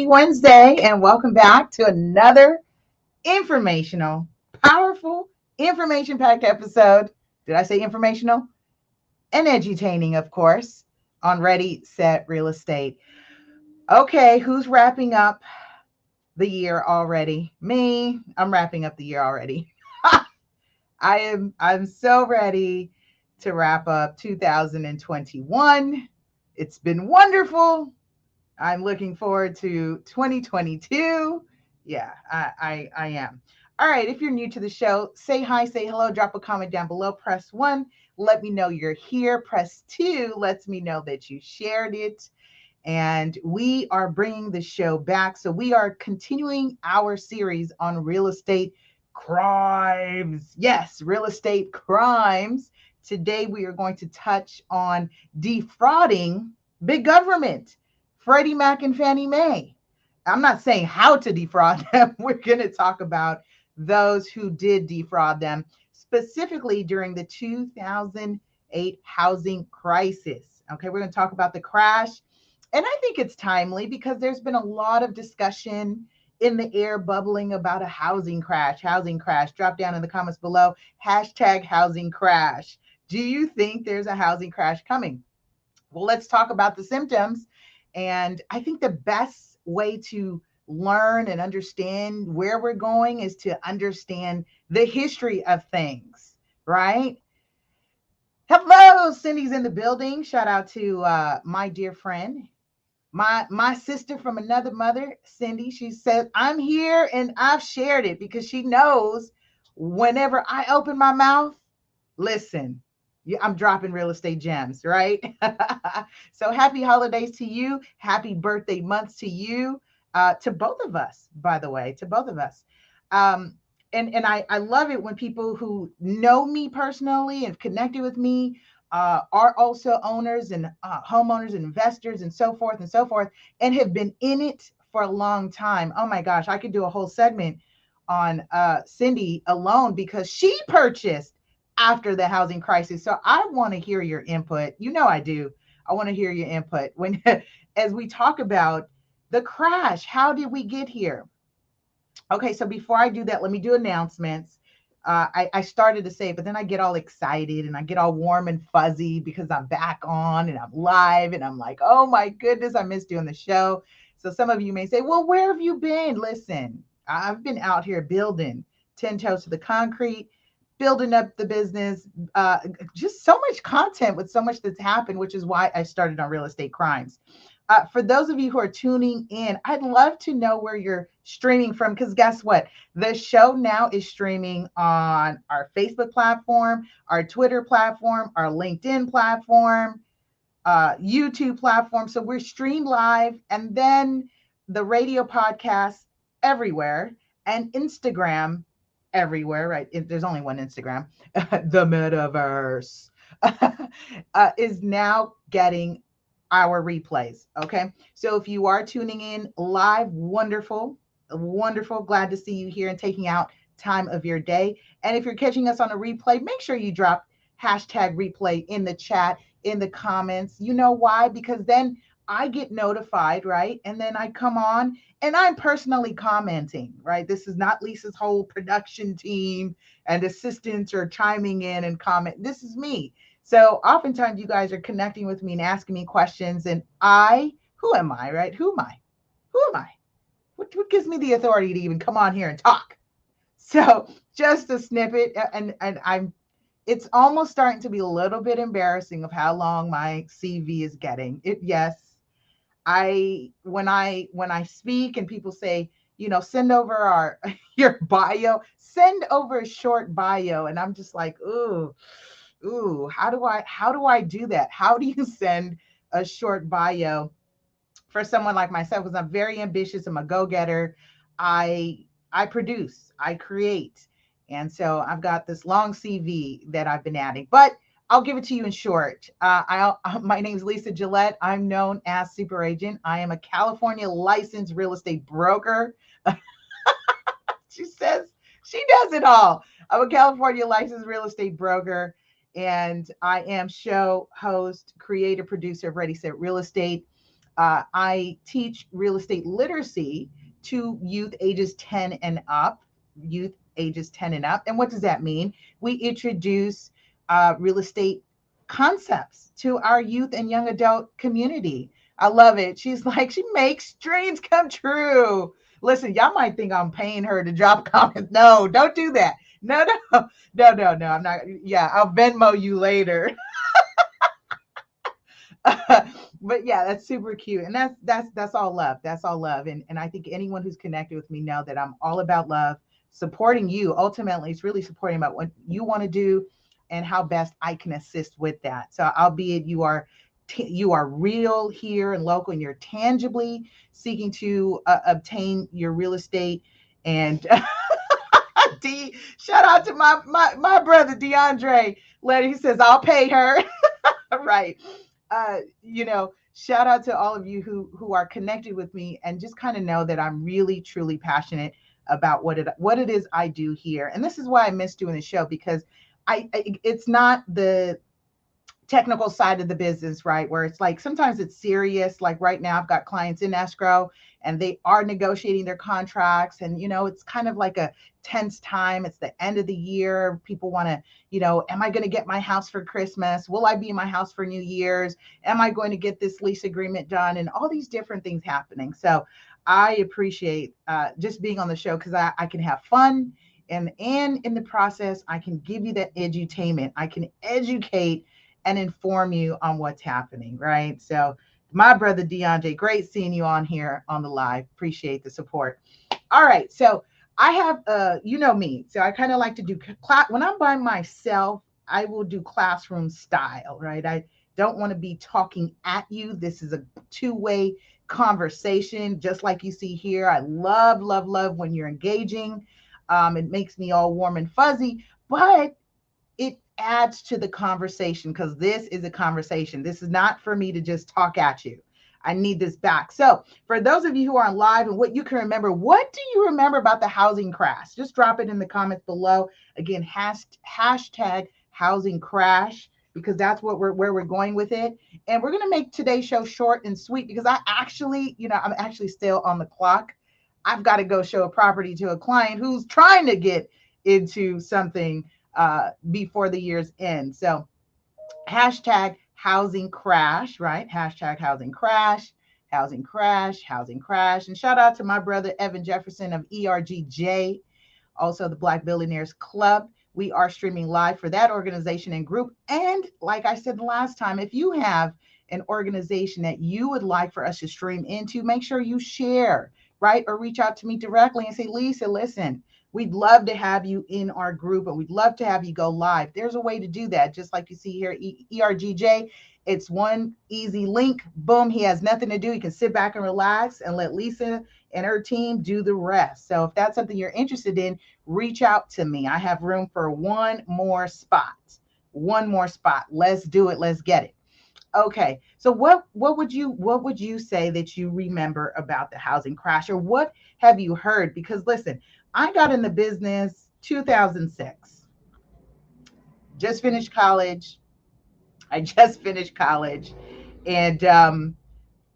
Happy Wednesday, and welcome back to another informational, powerful, information packed episode. Did I say informational? And edutaining, of course, on Ready, Set, Real Estate. Okay, who's wrapping up the year already? Me. I'm wrapping up the year already. I'm so ready to wrap up 2021. It's been wonderful. I'm looking forward to 2022. Yeah, I am. All right, if you're new to the show, say hi, say hello, drop a comment down below, press one, let me know you're here. Press two, lets me know that you shared it. And we are bringing the show back. So we are continuing our series on real estate crimes. Yes, real estate crimes. Today we are going to touch on defrauding big government, Freddie Mac and Fannie Mae. I'm not saying how to defraud them. We're going to talk about those who did defraud them, specifically during the 2008 housing crisis. Okay, we're going to talk about the crash. And I think it's timely because there's been a lot of discussion in the air bubbling about a housing crash. Housing crash. Drop down in the comments below. Hashtag housing crash. Do you think there's a housing crash coming? Well, let's talk about the symptoms. And I think the best way to learn and understand where we're going is to understand the history of things, right? Hello, Cindy's in the building. Shout out to my dear friend, my sister from another mother, Cindy. She said, I'm here and I've shared it because she knows whenever I open my mouth, listen, I'm dropping real estate gems, right? So happy holidays to you. Happy birthday months to you, to both of us, by the way, to both of us. And I love it when people who know me personally and connected with me are also owners and homeowners and investors and so forth, and have been in it for a long time. Oh my gosh, I could do a whole segment on Cindy alone because she purchased after the housing crisis. So I want to hear your input. You know I do. I want to hear your input when as we talk about the crash. How did we get here? Okay, so before I do that, let me do announcements. I started to say, but then I get all excited and I get all warm and fuzzy because I'm back on and I'm live and I'm like, oh my goodness, I miss doing the show. So some of you may say, well, where have you been? Listen, I've been out here building 10 toes to the concrete, building up the business, just so much content with so much that's happened, which is why I started on real estate crimes. For those of you who are tuning in, I'd love to know where you're streaming from because guess what? The show now is streaming on our Facebook platform, our Twitter platform, our LinkedIn platform, YouTube platform. So we're streamed live and then the radio podcast everywhere and Instagram everywhere, right? There's only one Instagram, the metaverse, is now getting our replays. Okay. So if you are tuning in live, wonderful, wonderful. Glad to see you here and taking out time of your day. And if you're catching us on a replay, make sure you drop hashtag replay in the chat, in the comments. You know why? Because then I get notified, right? And then I come on and I'm personally commenting, right? This is not Lisa's whole production team and assistants are chiming in and comment. This is me. So oftentimes you guys are connecting with me and asking me questions, and who am I, right? Who am I? Who am I? What gives me the authority to even come on here and talk? So just a snippet, and it's almost starting to be a little bit embarrassing of how long my CV is getting. Yes, when I speak and people say, send over your bio, send over a short bio, and I'm just like, ooh, how do I do that? How do you send a short bio for someone like myself? Because I'm very ambitious. I'm a go-getter. I produce, I create. And so I've got this long CV that I've been adding, but I'll give it to you in short. My name is Lisa Gillette. I'm known as Super Agent. I am a California licensed real estate broker. She says she does it all. I'm a California licensed real estate broker, and I am show host, creator, producer of Ready Set Real Estate. I teach real estate literacy to youth ages 10 and up, youth ages 10 and up. And what does that mean? We introduce real estate concepts to our youth and young adult community. I love it. She's like, she makes dreams come true. Listen, y'all might think I'm paying her to drop comments. No, don't do that. No, no, no. I'm not. Yeah, I'll Venmo you later. But yeah, that's super cute, and that's all love. That's all love, and I think anyone who's connected with me know that I'm all about love, supporting you. Ultimately, it's really supporting about what you want to do, and how best I can assist with that. So, albeit you are real here and local, and you're tangibly seeking to obtain your real estate. And D, shout out to my brother DeAndre. Letty, he says I'll pay her. Right. Shout out to all of you who are connected with me, and just kind of know that I'm really truly passionate about what it is I do here. And this is why I miss doing the show, because it's not the technical side of the business, right? Where it's like sometimes it's serious. Like right now, I've got clients in escrow and they are negotiating their contracts. And, it's kind of like a tense time. It's the end of the year. People want to, am I going to get my house for Christmas? Will I be in my house for New Year's? Am I going to get this lease agreement done? And all these different things happening. So I appreciate just being on the show, because I can have fun. And in the process, I can give you that edutainment. I can educate and inform you on what's happening, right? So my brother DeAndre, great seeing you on here on the live. Appreciate the support. All right, so I have, me. So I kind of like to do class when I'm by myself. I will do classroom style, right? I don't want to be talking at you. This is a two-way conversation, just like you see here. I love, love, love when you're engaging. It makes me all warm and fuzzy, but it adds to the conversation, because this is a conversation. This is not for me to just talk at you. I need this back. So for those of you who are on live and what you can remember, what do you remember about the housing crash? Just drop it in the comments below. Again, hashtag housing crash, because that's where we're going with it. And we're going to make today's show short and sweet, because I'm actually still on the clock. I've got to go show a property to a client who's trying to get into something before the year's end. So hashtag housing crash, right? Hashtag housing crash, housing crash, housing crash. And shout out to my brother, Evan Jefferson of ERGJ, also the Black Billionaires Club. We are streaming live for that organization and group. And like I said the last time, if you have an organization that you would like for us to stream into, make sure you share, right? Or reach out to me directly and say, Lisa, listen, we'd love to have you in our group, and we'd love to have you go live. There's a way to do that. Just like you see here, ERGJ, it's one easy link. Boom, he has nothing to do. He can sit back and relax and let Lisa and her team do the rest. So if that's something you're interested in, reach out to me. I have room for one more spot. One more spot. Let's do it. Let's get it. Okay, so what would you say that you remember about the housing crash, or what have you heard? Because listen, I got in the business 2006. Just finished college. I just finished college, and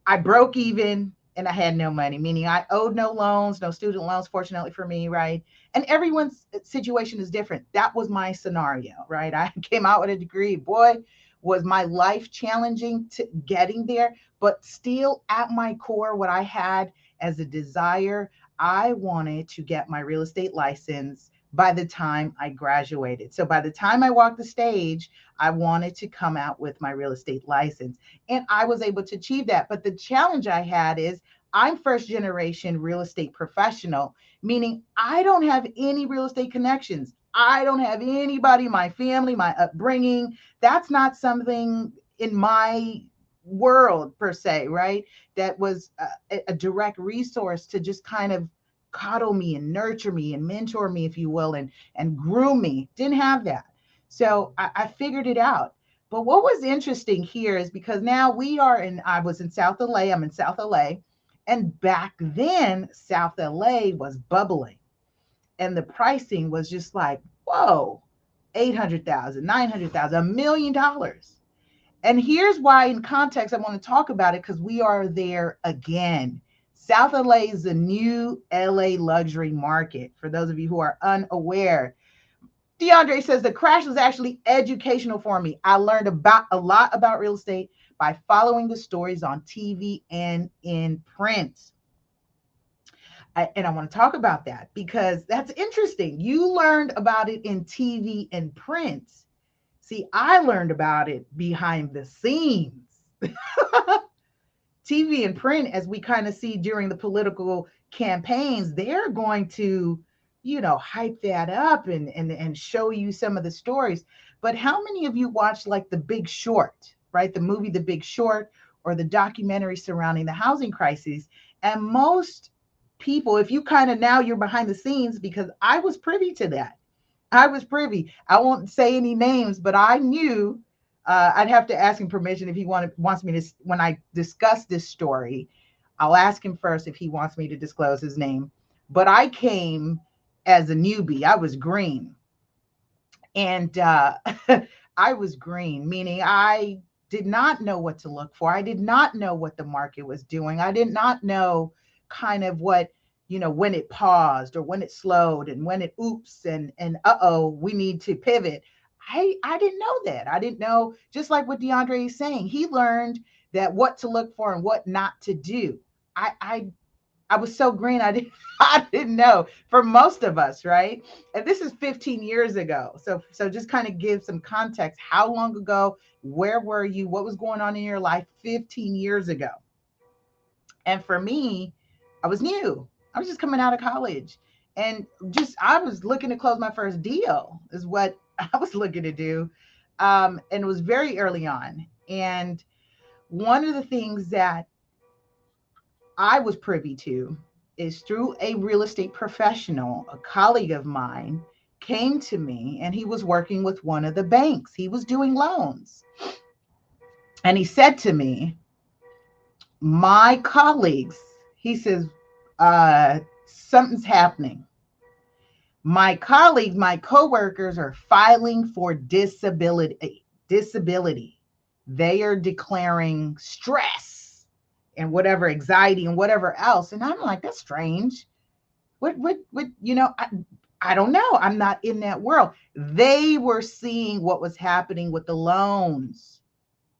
I broke even, and I had no money, meaning I owed no loans, no student loans, fortunately for me, right? And everyone's situation is different. That was my scenario, right? I came out with a degree. Boy, was my life challenging to getting there, but still at my core, what I had as a desire, I wanted to get my real estate license by the time I graduated. So by the time I walked the stage, I wanted to come out with my real estate license. And I was able to achieve that. But the challenge I had is I'm first generation real estate professional, meaning I don't have any real estate connections. I don't have anybody, my family, my upbringing. That's not something in my world per se, right? That was a direct resource to just kind of coddle me and nurture me and mentor me, if you will, and groom me. Didn't have that. So I figured it out. But what was interesting here is because now I was in South LA, I'm in South LA. And back then, South LA was bubbling. And the pricing was just like, whoa, 800,000, 900,000, $1 million. And here's why, in context, I want to talk about it because we are there again. South LA is the new LA luxury market. For those of you who are unaware, DeAndre says the crash was actually educational for me. I learned about a lot about real estate by following the stories on TV and in print. And I want to talk about that because that's interesting. You learned about it in TV and print. See, I learned about it behind the scenes. TV and print, as we kind of see during the political campaigns, they're going to, hype that up and show you some of the stories. But how many of you watched like The Big Short, right? The movie The Big Short, or the documentary surrounding the housing crisis? And most people, if you kind of, now you're behind the scenes, because I was privy to that. I was privy. I won't say any names, but I knew. I'd have to ask him permission if he wants me to, when I discuss this story, I'll ask him first if he wants me to disclose his name. But I came as a newbie. I was green. And I was green, meaning I did not know what to look for. I did not know what the market was doing. I did not know kind of what, when it paused or when it slowed and when it oops and uh-oh, we need to pivot. I didn't know that. I didn't know, just like what DeAndre is saying. He learned that what to look for and what not to do. I was so green. I didn't know, for most of us, right? And this is 15 years ago. So just kind of give some context. How long ago? Where were you? What was going on in your life 15 years ago? And for me, I was new. I was just coming out of college, and I was looking to close my first deal is what I was looking to do. And it was very early on. And one of the things that I was privy to is through a real estate professional, a colleague of mine came to me, and he was working with one of the banks. He was doing loans. And he said to me, my colleagues, he says, something's happening. My colleagues, my coworkers are filing for disability. They are declaring stress and whatever, anxiety and whatever else. And I'm like, that's strange. What, I don't know. I'm not in that world. They were seeing what was happening with the loans.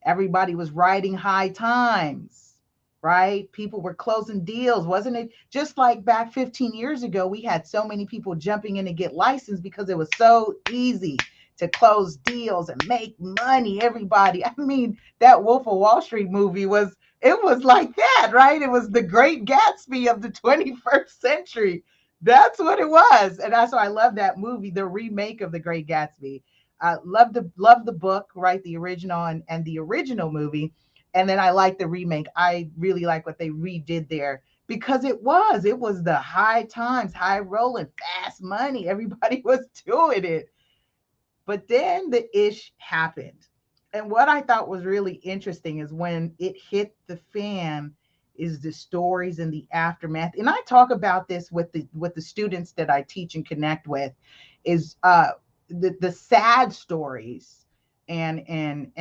Everybody was writing high times, right? People were closing deals. Wasn't it just like back 15 years ago? We had so many people jumping in to get licensed because it was so easy to close deals and make money. Everybody, I mean, that Wolf of Wall Street movie was like that, right? It was the Great Gatsby of the 21st century. That's what it was. And that's why I love that movie, the remake of the Great Gatsby. I love the book, right? The original and the original movie. And then I like the remake. I really like what they redid there because it was the high times, high rolling, fast money. Everybody was doing it. But then the ish happened. And what I thought was really interesting is when it hit the fan is the stories and the aftermath. And I talk about this with the students that I teach and connect with, is the sad stories and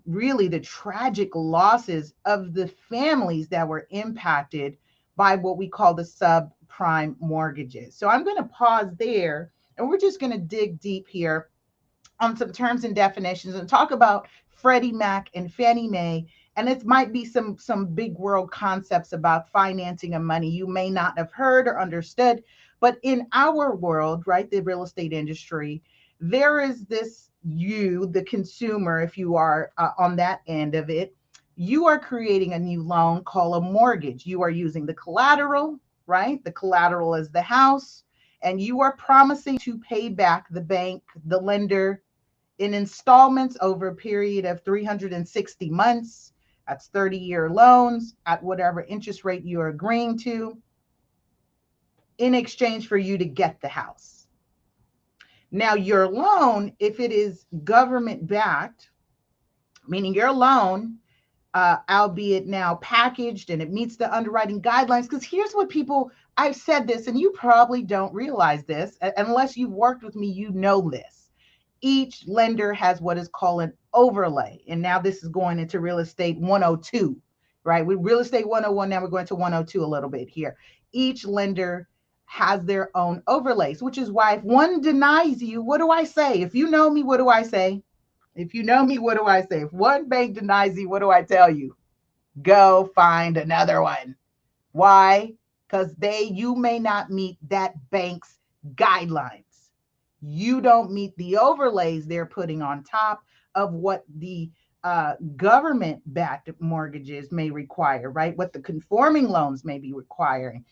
really the tragic losses of the families that were impacted by what we call the subprime mortgages. So I'm going to pause there, and we're just going to dig deep here on some terms and definitions and talk about Freddie Mac and Fannie Mae. And it might be some big world concepts about financing and money you may not have heard or understood. But in our world, right, the real estate industry, there is this, you, the consumer, if you are on that end of it, you are creating a new loan called a mortgage. You are using the collateral, right? The collateral is the house, and you are promising to pay back the bank, the lender, in installments over a period of 360 months. That's 30-year loans at whatever interest rate you're agreeing to, in exchange for you to get the house. Now, your loan, if it is government backed, meaning your loan, albeit now packaged and it meets the underwriting guidelines, because here's what people, I've said this and you probably don't realize this unless you've worked with me, you know this. Each lender has what is called an overlay. And now this is going into real estate 102, right? With real estate 101, now we're going to 102 a little bit here. Each lender has their own overlays, which is why if one denies you, what do I say? If you know me, what do I say? If you know me, what do I say? If one bank denies you, what do I tell you? Go find another one. Why? Because you may not meet that bank's guidelines. You don't meet the overlays they're putting on top of what the government-backed mortgages may require, right? What the conforming loans may be requiring.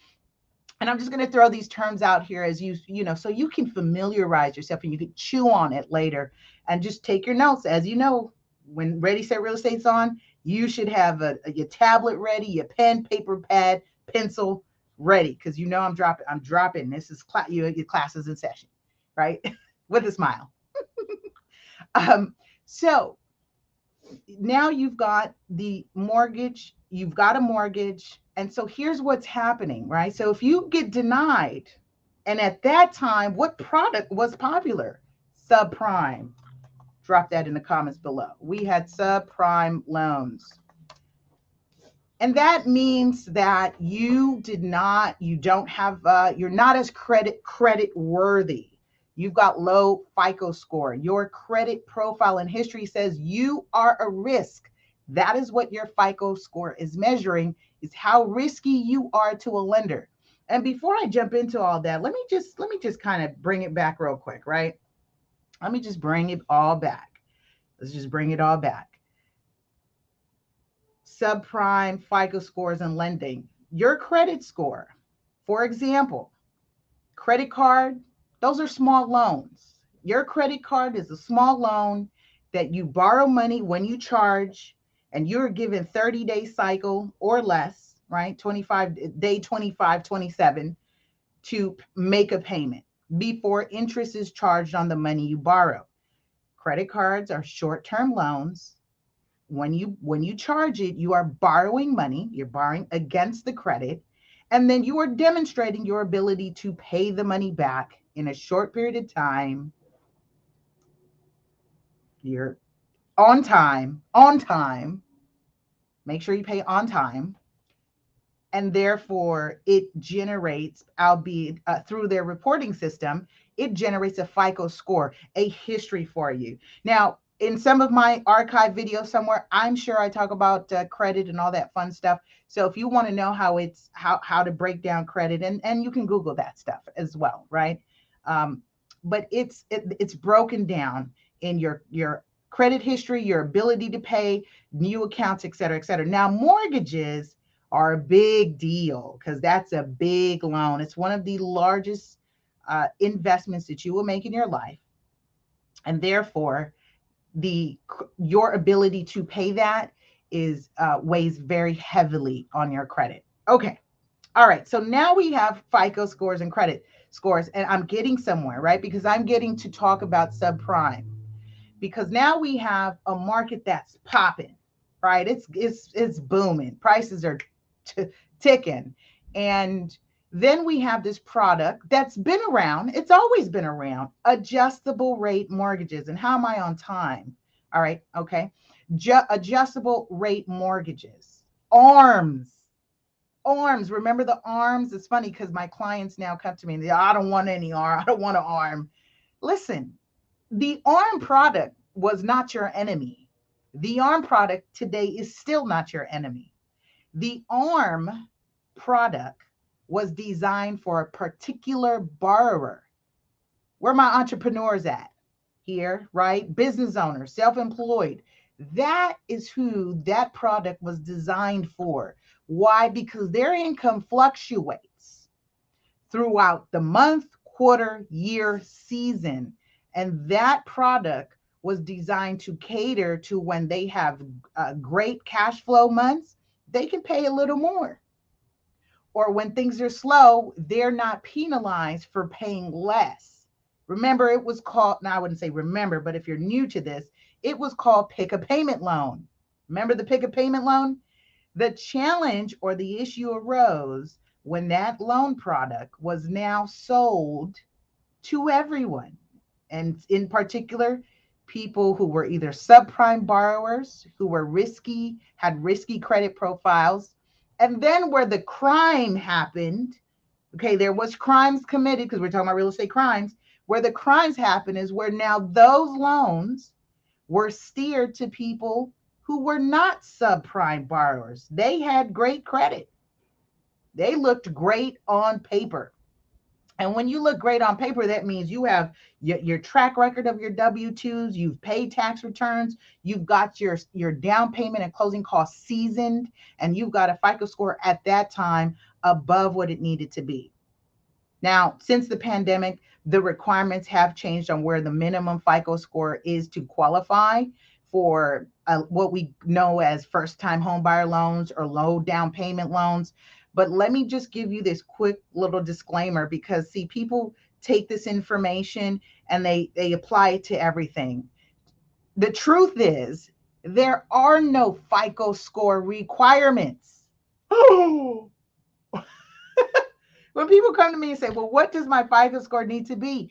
And I'm just going to throw these terms out here as so you can familiarize yourself and you can chew on it later and just take your notes. As you know, when Ready, Set, Real Estate's on, you should have your tablet ready, your pen, paper, pad, pencil ready, because I'm dropping. This is your class is in session, right? With a smile. So now you've got the mortgage, you've got a mortgage. And so here's what's happening, right? So if you get denied, and at that time, what product was popular? Subprime. Drop that in the comments below. We had subprime loans. And that means that you're not as credit worthy. You've got low FICO score. Your credit profile and history says you are a risk. That is what your FICO score is measuring, is how risky you are to a lender. And before I jump into all that, let me just kind of bring it back real quick, right? Let me just bring it all back. Let's just bring it all back. Subprime, FICO scores, and lending. Your credit score, for example, credit card, those are small loans. Your credit card is a small loan that you borrow money when you charge, and you're given 30-day cycle or less, right? 25, 27 to make a payment before interest is charged on the money you borrow. Credit cards are short-term loans. When you charge it, you are borrowing money, you're borrowing against the credit, and then you are demonstrating your ability to pay the money back in a short period of time. You're on time. Make sure you pay on time. And therefore, it generates, albeit through their reporting system, it generates a FICO score, a history for you. Now, in some of my archive videos somewhere, I'm sure I talk about credit and all that fun stuff. So if you want to know how to break down credit, and you can Google that stuff as well, right? But it's broken down in your credit history, your ability to pay, new accounts, et cetera, et cetera. Now, mortgages are a big deal because that's a big loan. It's one of the largest investments that you will make in your life. And therefore, your ability to pay that is weighs very heavily on your credit. Okay. All right. So now we have FICO scores and credit scores, and I'm getting somewhere, right? Because I'm getting to talk about subprime, because now we have a market that's popping, right? It's booming. Prices are ticking. And then we have this product that's been around. It's always been around, adjustable rate mortgages. And how am I on time? All right. Okay. Adjustable rate mortgages. ARMs. Remember the ARMs? It's funny because my clients now come to me and they, I don't want any ARM. I don't want an ARM. Listen, the ARM product was not your enemy. The ARM product today is still not your enemy. The ARM product was designed for a particular borrower. Where are my entrepreneurs at? Here, right? Business owners, self-employed. That is who that product was designed for. Why? Because their income fluctuates throughout the month, quarter, year, season. And that product was designed to cater to when they have great cash flow months, they can pay a little more. Or when things are slow, they're not penalized for paying less. Remember, it was called, now I wouldn't say remember, but if you're new to this, it was called pick a payment loan. Remember the pick a payment loan? The challenge or the issue arose when that loan product was now sold to everyone. And in particular, people who were either subprime borrowers, who were risky, had risky credit profiles. And then where the crime happened, okay, there was crimes committed because we're talking about real estate crimes. Where the crimes happen is where now those loans were steered to people who were not subprime borrowers. They had great credit. They looked great on paper. And when you look great on paper, that means you have your track record of your W-2s, you've paid tax returns, you've got your down payment and closing costs seasoned, and you've got a FICO score at that time above what it needed to be. Now, since the pandemic, the requirements have changed on where the minimum FICO score is to qualify for what we know as first-time homebuyer loans or low down payment loans. But let me just give you this quick little disclaimer because, see, people take this information and they apply it to everything. The truth is, there are no FICO score requirements. Oh, when people come to me and say, well, what does my FICO score need to be?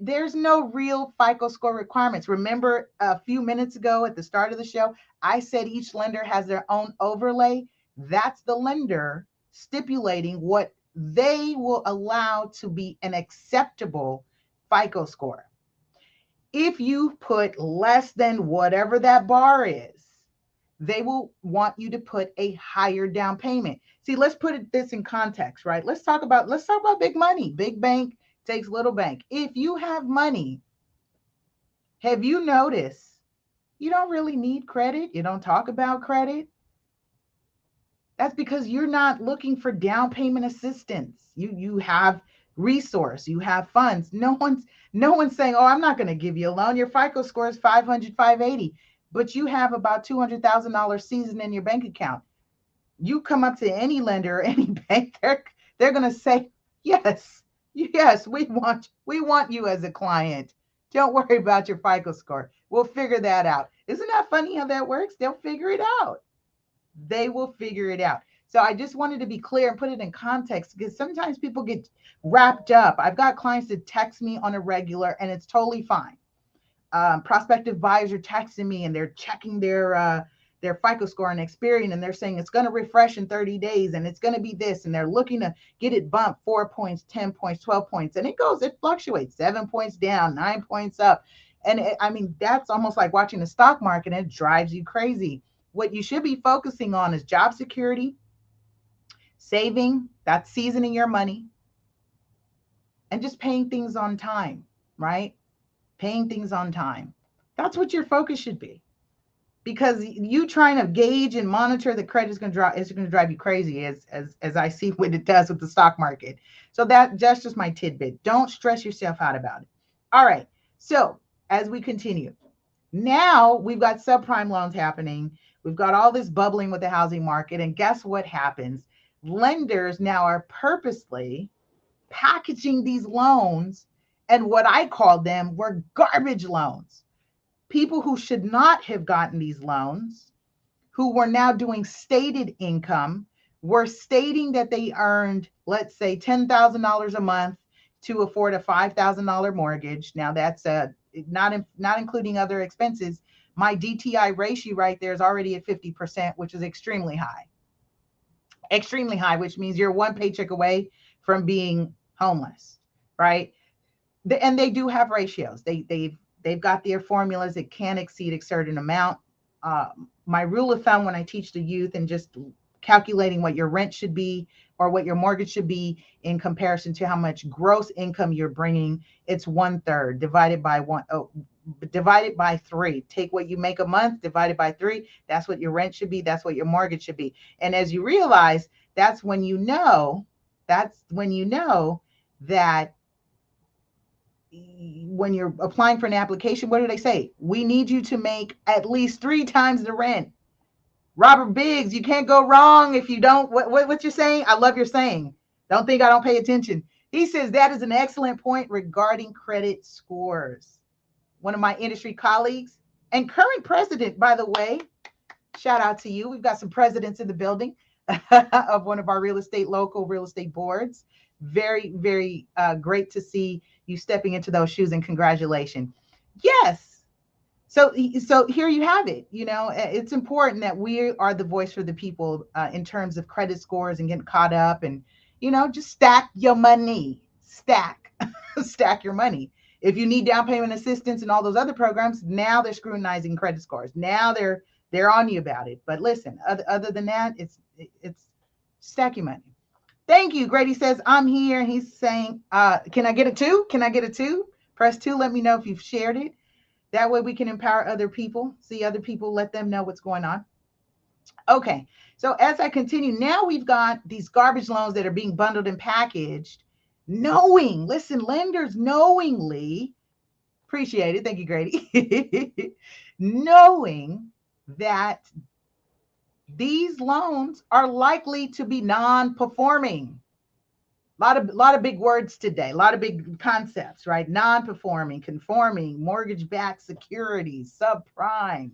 There's no real FICO score requirements. Remember a few minutes ago at the start of the show, I said each lender has their own overlay. That's the lender stipulating what they will allow to be an acceptable FICO score. If you put less than whatever that bar is, they will want you to put a higher down payment. See, let's put this in context, right? Let's talk about big money. Big bank takes little bank. If you have money, have you noticed you don't really need credit? You don't talk about credit. That's because you're not looking for down payment assistance. You have resource, you have funds. No one's saying, "Oh, I'm not going to give you a loan. Your FICO score is 500, 580." But you have about $200,000 seasoned in your bank account. You come up to any lender or any bank, they're going to say, yes, we want you as a client. Don't worry about your FICO score. We'll figure that out. Isn't that funny how that works? They'll figure it out. They will figure it out. So I just wanted to be clear and put it in context because sometimes people get wrapped up. I've got clients that text me on a regular and it's totally fine. Prospective buyers are texting me and they're checking their FICO score and Experian, and they're saying it's going to refresh in 30 days and it's going to be this, and they're looking to get it bumped 4 points, 10 points, 12 points, and it fluctuates 7 points down, 9 points up. And that's almost like watching the stock market, and it drives you crazy. What you should be focusing on is job security, saving, that's seasoning your money, and just paying things on time, right? Paying things on time. That's what your focus should be. Because you trying to gauge and monitor the credit is going to drive you crazy as I see what it does with the stock market. So that's just my tidbit. Don't stress yourself out about it. All right. So as we continue, now we've got subprime loans happening. We've got all this bubbling with the housing market. And guess what happens? Lenders now are purposely packaging these loans, and what I called them were garbage loans. People who should not have gotten these loans, who were now doing stated income, were stating that they earned, let's say, $10,000 a month to afford a $5,000 mortgage. Now that's not including other expenses. My DTI ratio right there is already at 50%, which is extremely high. Extremely high, which means you're one paycheck away from being homeless, right? And they do have ratios. They've got their formulas that can't exceed a certain amount. My rule of thumb when I teach the youth and just calculating what your rent should be or what your mortgage should be in comparison to how much gross income you're bringing, it's 1/3 divided by 3. Take what you make a month, divided by 3. That's what your rent should be. That's what your mortgage should be. And as you realize, that's when you know that when you're applying for an application, what do they say? We need you to make at least 3 times the rent. Robert Biggs, you can't go wrong if you don't. What you're saying? I love your saying. Don't think I don't pay attention. He says that is an excellent point regarding credit scores. One of my industry colleagues and current president, by the way, shout out to you. We've got some presidents in the building of one of our local real estate boards. Very, very great to see you stepping into those shoes, and congratulations. Yes. So here you have it. It's important that we are the voice for the people in terms of credit scores and getting caught up, and just stack your money, stack, stack your money. If you need down payment assistance and all those other programs, now they're scrutinizing credit scores. Now they're on you about it. But listen, other than that, it's stack your money. Thank you. Grady says, I'm here. He's saying, can I get a two? Can I get a two? Press two. Let me know if you've shared it. That way we can empower other people, see other people, let them know what's going on. Okay. So as I continue, now we've got these garbage loans that are being bundled and packaged, listen, lenders knowingly, appreciate it. Thank you, Grady. Knowing that these loans are likely to be non-performing. Lot of big words today, a lot of big concepts, right? Non-performing, conforming, mortgage-backed securities, subprime.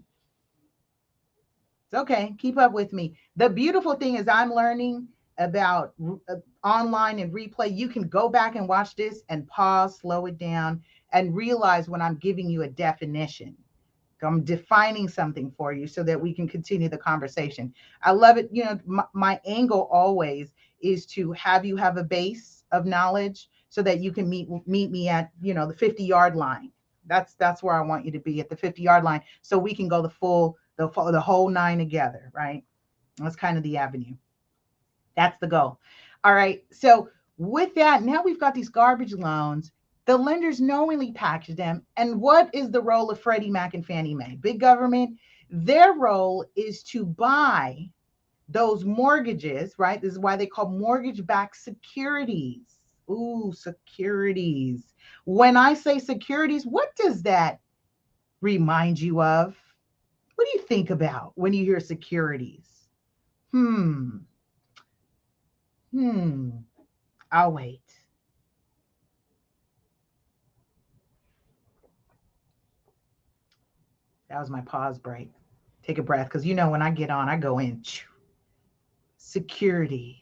It's okay, keep up with me. The beautiful thing is I'm learning about online and replay. You can go back and watch this and pause, slow it down, and realize when I'm giving you a definition. I'm defining something for you so that we can continue the conversation. I love it. My angle always is to have you have a base of knowledge so that you can meet me at, the 50-yard line. That's where I want you to be, at the 50-yard line, so we can go the whole nine together, right? That's kind of the avenue. That's the goal. All right. So with that, now we've got these garbage loans. The lenders knowingly package them. And what is the role of Freddie Mac and Fannie Mae? Big government. Their role is to buy those mortgages, right? This is why they call mortgage-backed securities. Ooh, securities. When I say securities, what does that remind you of? What do you think about when you hear securities? I'll wait. That was my pause break. Take a breath, because when I get on, I go in. Securities.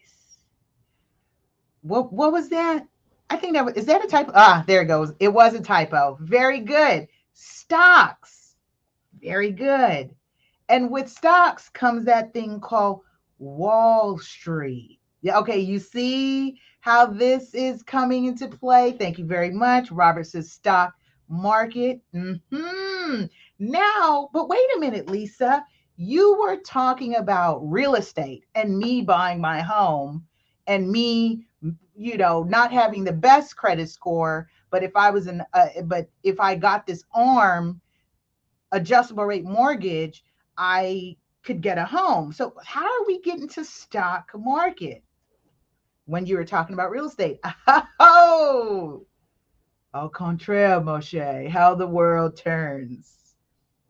What was that? I think is that a typo? There it goes. It was a typo. Very good. Stocks. Very good. And with stocks comes that thing called Wall Street. Yeah, okay, you see how this is coming into play? Thank you very much. Robert says stock market. Now, but wait a minute, Lisa. You were talking about real estate and me buying my home and me, not having the best credit score. But if I got this ARM, adjustable rate mortgage, I could get a home. So how are we getting to stock market when you were talking about real estate? Oh, au contraire, Moshe, how the world turns.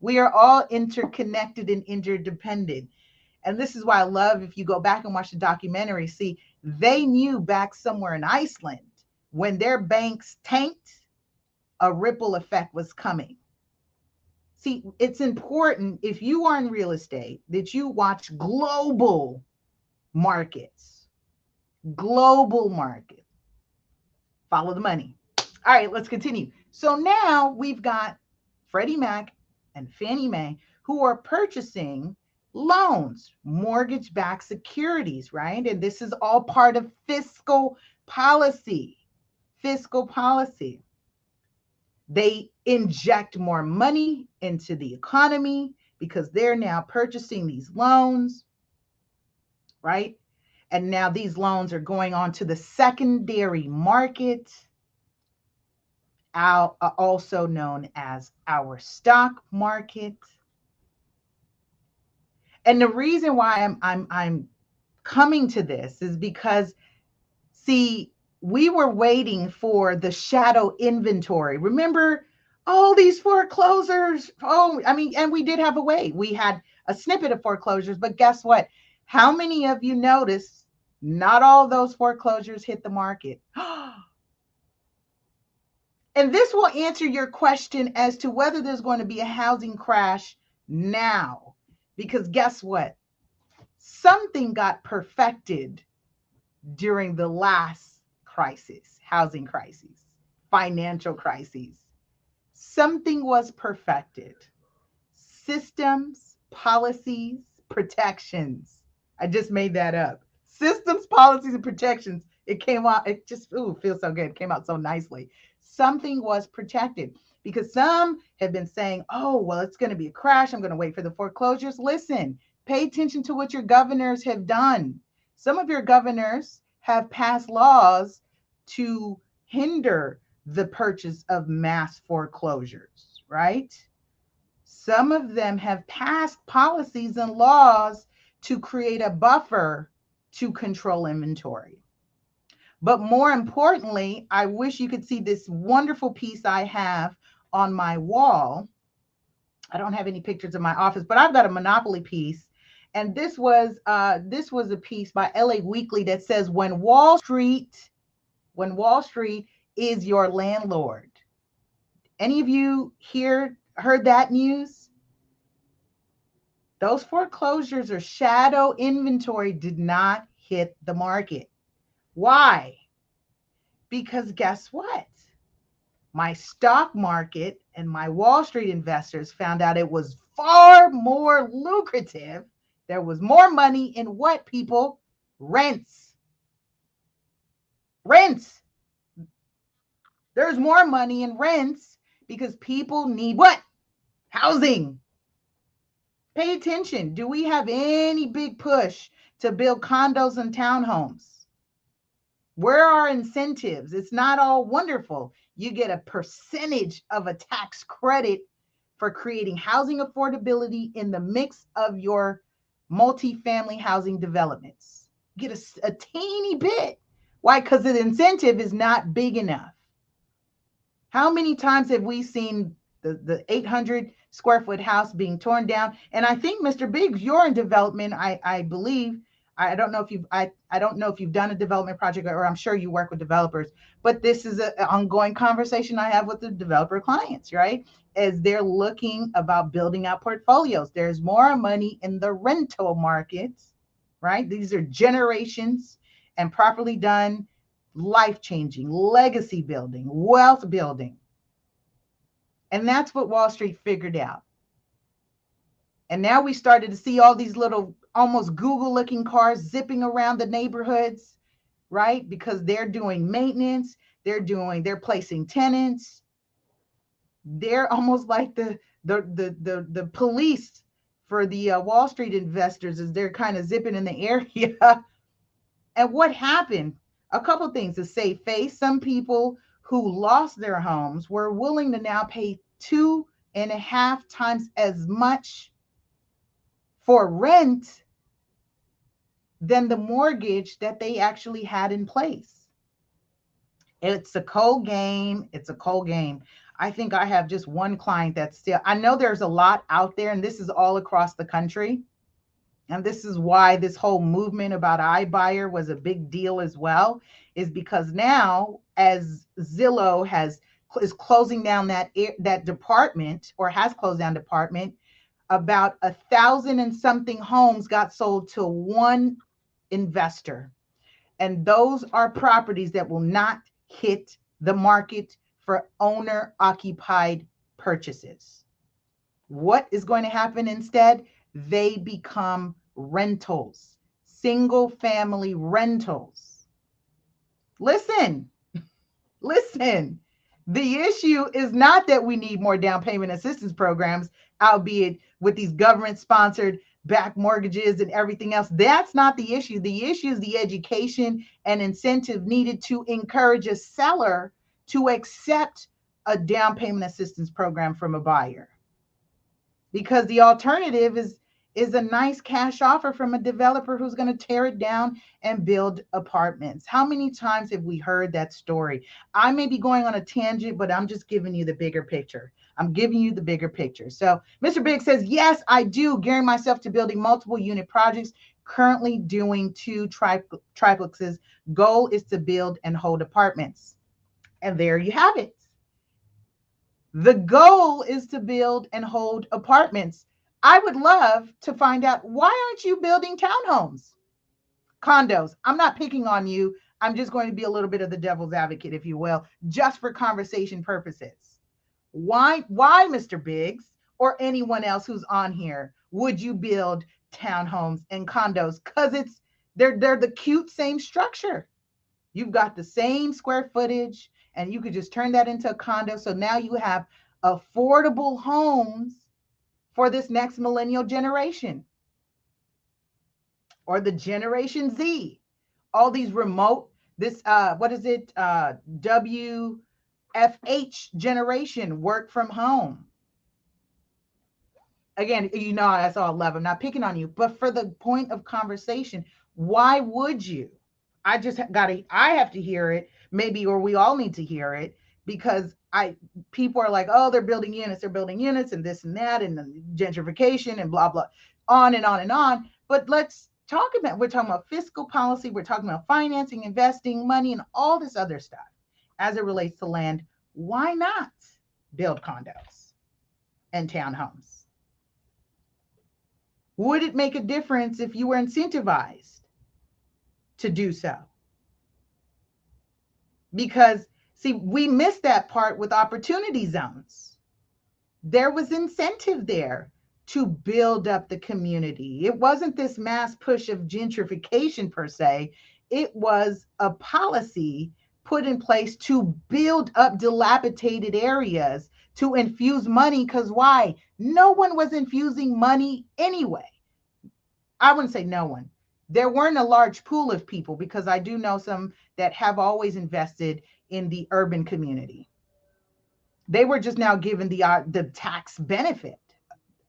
We are all interconnected and interdependent. And this is why I love, if you go back and watch the documentary, see, they knew back somewhere in Iceland when their banks tanked, a ripple effect was coming. See, it's important, if you are in real estate, that you watch global markets. Global market. Follow the money. All right, let's continue. So now we've got Freddie Mac and Fannie Mae who are purchasing loans, mortgage-backed securities, right? And this is all part of fiscal policy. Fiscal policy. They inject more money into the economy because they're now purchasing these loans, right? And now these loans are going on to the secondary market, also known as our stock market. And the reason why I'm coming to this is because, see, we were waiting for the shadow inventory. Remember all these foreclosures? And we did have a wait. We had a snippet of foreclosures, but guess what? How many of you noticed not all of those foreclosures hit the market? And this will answer your question as to whether there's going to be a housing crash now. Because guess what? Something got perfected during the last crisis, housing crises, financial crises. Something was perfected. Systems, policies, protections. I just made that up. Systems, policies, and protections. It came out, it just feels so good. It came out so nicely. Something was protected because some have been saying, oh, well, it's going to be a crash. I'm going to wait for the foreclosures. Listen, pay attention to what your governors have done. Some of your governors have passed laws to hinder the purchase of mass foreclosures, right? Some of them have passed policies and laws to create a buffer to control inventory. But more importantly, I wish you could see this wonderful piece I have on my wall. I don't have any pictures in my office, but I've got a Monopoly piece. And this was a piece by LA Weekly that says when Wall Street is your landlord. Any of you here heard that news? Those foreclosures or shadow inventory did not hit the market. Why? Because guess what? My stock market and my Wall Street investors found out it was far more lucrative. There was more money in what, people? Rents. Rents. There's more money in rents because people need what? Housing. Pay attention. Do we have any big push to build condos and townhomes? Where are incentives? It's not all wonderful. You get a percentage of a tax credit for creating housing affordability in the mix of your multifamily housing developments. Get a teeny bit. Why? Because the incentive is not big enough. How many times have we seen the 800 square foot house being torn down? And I think, Mr. Biggs, you're in development. I believe. I don't know if you've done a development project, or I'm sure you work with developers, but this is an ongoing conversation I have with the developer clients, right? As they're looking about building out portfolios. There's more money in the rental markets, right? These are generations and properly done, life-changing, legacy building, wealth building. And that's what Wall Street figured out. And now we started to see all these little almost Google looking cars zipping around the neighborhoods, right? Because they're doing maintenance, they're placing tenants. They're almost like the police for the Wall Street investors as they're kind of zipping in the area. And what happened? A couple of things to save face. Some people who lost their homes were willing to now pay 2.5 times as much for rent than the mortgage that they actually had in place. It's a cold game. It's a cold game. I think I have just one client that's still, I know there's a lot out there, and this is all across the country. And this is why this whole movement about iBuyer was a big deal as well, is because now as Zillow is closing down that department, or has closed down department, about 1,000 and something homes got sold to one investor. And those are properties that will not hit the market for owner occupied purchases. What is going to happen instead? They become rentals, single family rentals. Listen. The issue is not that we need more down payment assistance programs, albeit with these government sponsored back mortgages and everything else. That's not the issue. The issue is the education and incentive needed to encourage a seller to accept a down payment assistance program from a buyer. Because the alternative is a nice cash offer from a developer who's going to tear it down and build apartments. How many times have we heard that story? I may be going on a tangent, but I'm just giving you the bigger picture. I'm giving you the bigger picture. So Mr. Big says, yes, I do gearing myself to building multiple unit projects, currently doing 2 triplexes. Goal is to build and hold apartments. And there you have it. The goal is to build and hold apartments. I would love to find out, why aren't you building townhomes, condos? I'm not picking on you. I'm just going to be a little bit of the devil's advocate, if you will, just for conversation purposes. Why, Mr. Biggs, or anyone else who's on here, would you build townhomes and condos? Because they're the cute same structure. You've got the same square footage, and you could just turn that into a condo. So now you have affordable homes for this next millennial generation or the Generation Z. All these remote, this what is it? WFH generation, work from home. Again, you know, that's all love. I'm not picking on you, but for the point of conversation, why would you? I have to hear it, maybe, or we all need to hear it, because people are like, oh, they're building units and this and that and gentrification and blah blah, on and on and on. But we're talking about fiscal policy, we're talking about financing, investing, money, and all this other stuff as it relates to land. Why not build condos and townhomes? Would it make a difference if you were incentivized to do so? Because, see, we missed that part with opportunity zones. There was incentive there to build up the community. It wasn't this mass push of gentrification per se. It was a policy put in place to build up dilapidated areas, to infuse money. Because why? No one was infusing money anyway. I wouldn't say no one. There weren't a large pool of people, because I do know some that have always invested in the urban community. They were just now given the tax benefit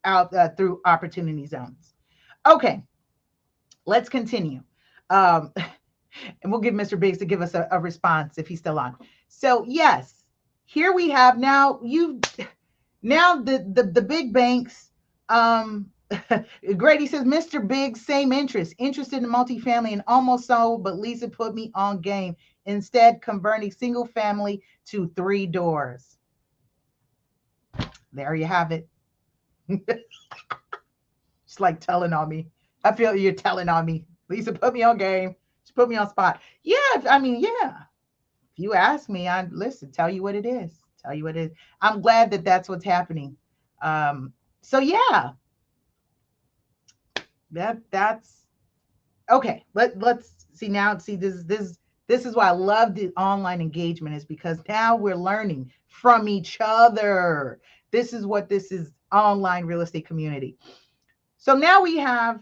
out through opportunity zones. Okay, let's continue. And we'll give Mr. Biggs to give us a response if he's still on. So yes, here we have now the big banks. Grady says, Mr. Biggs, same interested in multifamily and almost sold, but Lisa put me on game. Instead, converting single family to 3 doors. There you have it. It's like telling on me. I feel you're telling on me. Lisa put me on game. She put me on spot. Yeah, I mean, yeah. If you ask me, I'd listen, tell you what it is. Tell you what it is. I'm glad that that's what's happening. So yeah. That's okay. Let's see now. See, this is why I love the online engagement, is because now we're learning from each other. This is what this is, online real estate community. So now we have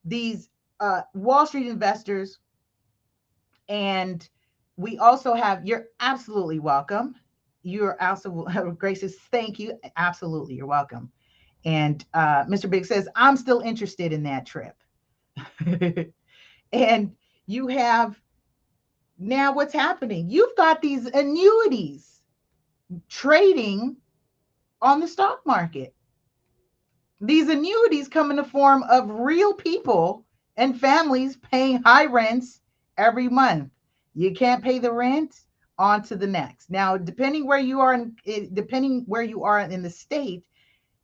these Wall Street investors, and we also have, you're absolutely welcome. You're also gracious. Thank you. Absolutely, you're welcome. And Mr. Big says, I'm still interested in that trip. And you have now what's happening. You've got these annuities trading on the stock market. These annuities come in the form of real people and families paying high rents every month. You can't pay the rent, on to the next. Now, depending where you are in the state,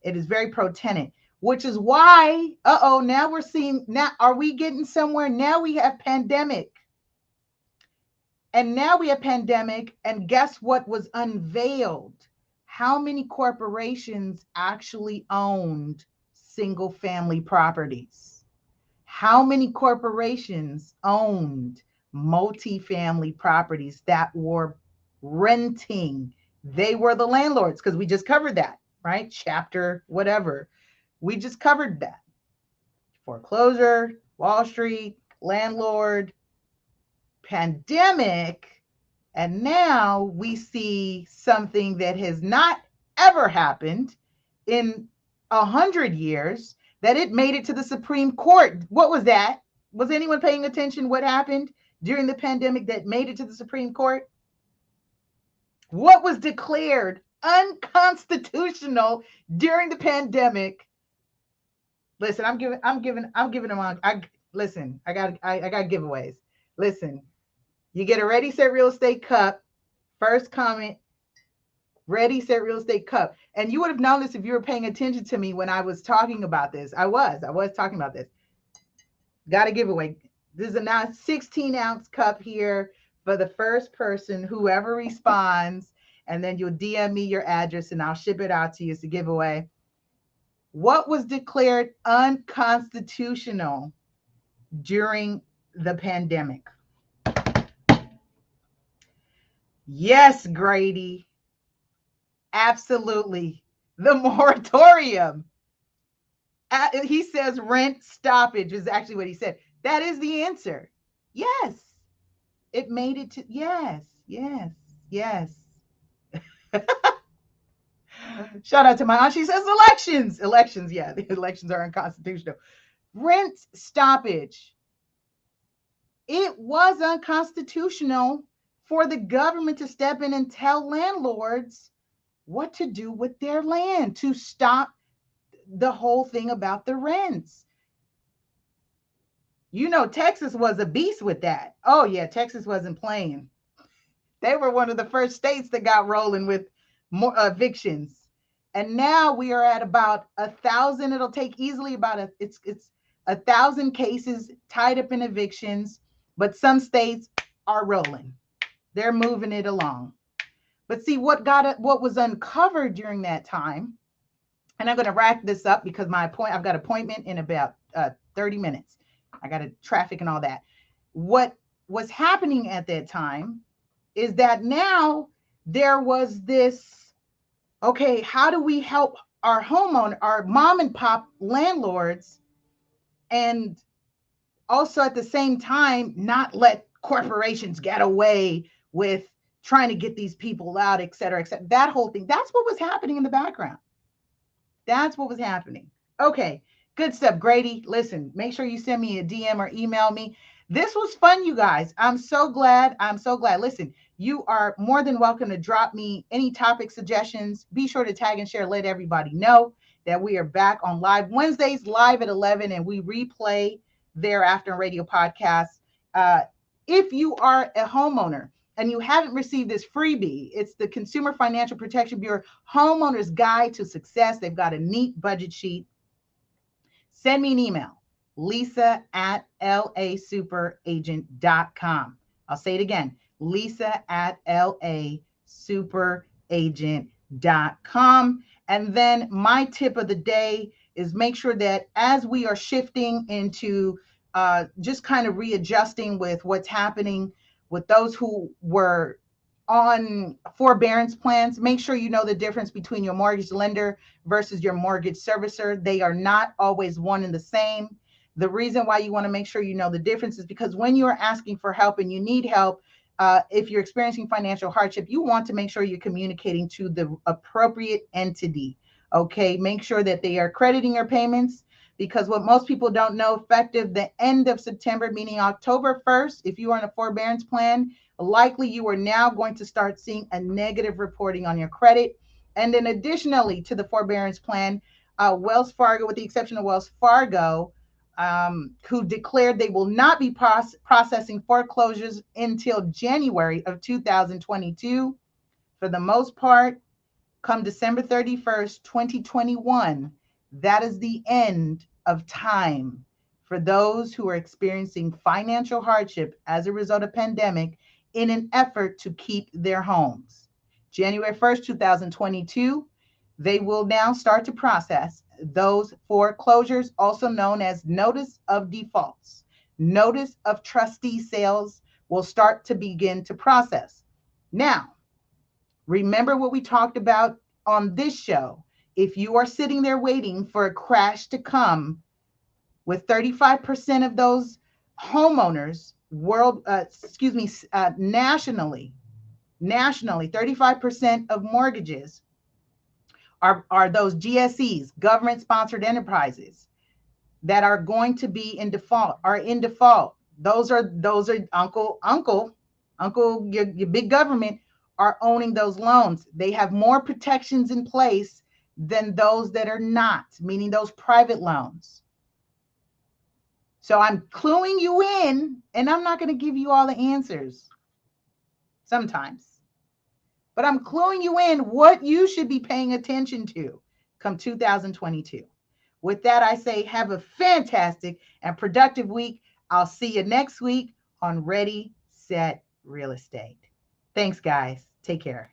it is very pro-tenant, which is why, now we're seeing, now are we getting somewhere? Now we have pandemic. And guess what was unveiled? How many corporations actually owned single family properties? How many corporations owned multifamily properties that were renting? They were the landlords, because we just covered that. Right? Chapter, whatever. We just covered that. Foreclosure, Wall Street, landlord, pandemic. And now we see something that has not ever happened in 100 years, that it made it to the Supreme Court. What was that? Was anyone paying attention what happened during the pandemic that made it to the Supreme Court? What was declared unconstitutional during the pandemic? Listen, I'm giving them on. I got giveaways. Listen, you get a Ready Set Real Estate Cup. First comment, Ready Set Real Estate Cup. And you would have known this if you were paying attention to me when I was talking about this. I was talking about this. Got a giveaway. There's a now 16-ounce cup here for the first person, whoever responds, and then you'll DM me your address and I'll ship it out to you as a giveaway. What was declared unconstitutional during the pandemic? Yes, Grady. Absolutely. The moratorium. He says rent stoppage is actually what he said. That is the answer. Yes. It made it to, yes, yes, yes. Shout out to my aunt. She says elections. Elections, yeah, the elections are unconstitutional. Rent stoppage. It was unconstitutional for the government to step in and tell landlords what to do with their land to stop the whole thing about the rents. You know, Texas was a beast with that. Oh, yeah, Texas wasn't playing. They were one of the first states that got rolling with more evictions. And now we are at about 1,000. It'll take easily about it's 1,000 cases tied up in evictions, but some states are rolling. They're moving it along. But see what was uncovered during that time, and I'm going to wrap this up because I've got an appointment in about 30 minutes. I got traffic and all that. What was happening at that time is that now there was this, okay, how do we help our homeowner, our mom and pop landlords, and also at the same time not let corporations get away with trying to get these people out, et cetera, et cetera. That whole thing. That's what was happening in the background. That's what was happening. Okay, good stuff, Grady. Listen, make sure you send me a DM or email me. This was fun, you guys. I'm so glad. I'm so glad. Listen, you are more than welcome to drop me any topic suggestions. Be sure to tag and share. Let everybody know that we are back on live Wednesdays, live at 11, and we replay thereafter in radio podcasts. If you are a homeowner and you haven't received this freebie, it's the Consumer Financial Protection Bureau Homeowner's Guide to Success. They've got a neat budget sheet. Send me an email, lisa@lasuperagent.com. I'll say it again, lisa@lasuperagent.com. And then my tip of the day is make sure that as we are shifting into just kind of readjusting with what's happening with those who were on forbearance plans, make sure you know the difference between your mortgage lender versus your mortgage servicer. They are not always one and the same. The reason why you want to make sure you know the difference is because when you are asking for help and you need help, if you're experiencing financial hardship, you want to make sure you're communicating to the appropriate entity. Okay, make sure that they are crediting your payments, because what most people don't know, effective the end of September, meaning October 1st, if you are on a forbearance plan, likely you are now going to start seeing a negative reporting on your credit. And then additionally to the forbearance plan, Wells Fargo, with the exception of Wells Fargo, who declared they will not be processing foreclosures until January of 2022. For the most part, come December 31st, 2021, that is the end of time for those who are experiencing financial hardship as a result of pandemic in an effort to keep their homes. January 1st, 2022, they will now start to process those foreclosures, also known as notice of defaults. Notice of trustee sales will start to begin to process. Now, remember what we talked about on this show. If you are sitting there waiting for a crash to come, with 35% of those homeowners nationally, 35% of mortgages are those GSEs, government-sponsored enterprises, that are going to be in default, are in default. Those are uncle, your big government are owning those loans. They have more protections in place than those that are not, meaning those private loans. So I'm cluing you in, and I'm not going to give you all the answers sometimes, but I'm cluing you in what you should be paying attention to come 2022. With that, I say have a fantastic and productive week. I'll see you next week on Ready, Set, Real Estate. Thanks, guys. Take care.